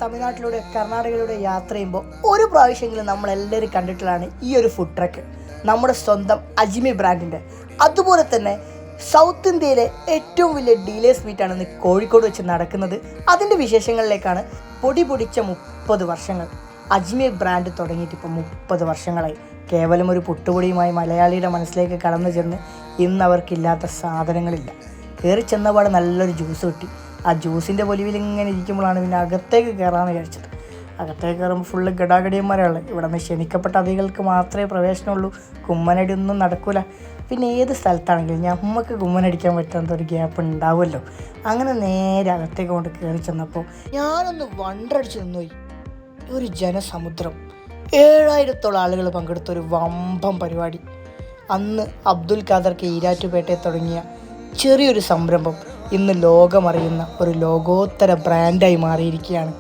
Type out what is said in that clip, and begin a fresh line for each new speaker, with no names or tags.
തമിഴ്നാട്ടിലൂടെ കർണാടകയിലൂടെ യാത്ര ചെയ്യുമ്പോൾ ഒരു പ്രാവശ്യമെങ്കിലും നമ്മളെല്ലാവരും കണ്ടിട്ടുള്ളതാണ് ഈ ഒരു ഫുഡ് ട്രക്ക്, നമ്മുടെ സ്വന്തം അജ്മി ബ്രാൻഡിൻ്റെ. അതുപോലെ തന്നെ സൗത്ത് ഇന്ത്യയിലെ ഏറ്റവും വലിയ ഡീലേഴ്സ് മീറ്റാണ് ഇന്ന് കോഴിക്കോട് വെച്ച് നടക്കുന്നത്. അതിൻ്റെ വിശേഷങ്ങളിലേക്കാണ്. പൊടി പൊടിച്ച 30 വർഷങ്ങൾ, അജ്മീർ ബ്രാൻഡ് തുടങ്ങിയിട്ട് ഇപ്പോൾ 30 വർഷങ്ങളായി. കേവലം ഒരു പുട്ടുപൊടിയുമായി മലയാളിയുടെ മനസ്സിലേക്ക് കടന്നു ചെന്ന് ഇന്ന് അവർക്കില്ലാത്ത സാധനങ്ങളില്ല. കയറി ചെന്നപാട് നല്ലൊരു ജ്യൂസ് കിട്ടി. ആ ജ്യൂസിൻ്റെ പൊലിവിൽ ഇങ്ങനെ ഇരിക്കുമ്പോഴാണ് പിന്നെ അകത്തേക്ക് കയറാമെന്ന് വിചാരിച്ചത്. അകത്തേക്ക് കയറുമ്പോൾ ഫുള്ള് ഗടാഗടിയന്മാരാണ്. ഇവിടെ നിന്ന് ക്ഷണിക്കപ്പെട്ട അതിഥികൾക്ക് മാത്രമേ പ്രവേശനമുള്ളൂ. കുമ്മനടി ഒന്നും നടക്കില്ല. പിന്നെ ഏത് സ്ഥലത്താണെങ്കിലും നമുക്ക് കുമ്മനടിക്കാൻ പറ്റാത്ത ഒരു ഗ്യാപ്പ് ഉണ്ടാവുമല്ലോ. അങ്ങനെ നേരെ അകത്തേക്ക് കൊണ്ട് കയറി ചെന്നപ്പോൾ ഞാനൊന്ന് വണ്ടടിച്ച് നിന്നുപോയി. ഒരു ജനസമുദ്രം, 7000-ഓളം ആളുകൾ പങ്കെടുത്ത ഒരു വമ്പം പരിപാടി. അന്ന് അബ്ദുൽ ഖാദർക്ക് ഈരാറ്റുപേട്ടയിൽ തുടങ്ങിയ ചെറിയൊരു സംരംഭം ഇന്ന് ലോകമറിയുന്ന ഒരു ലോകോത്തര ബ്രാൻഡായി മാറിയിരിക്കുകയാണ്.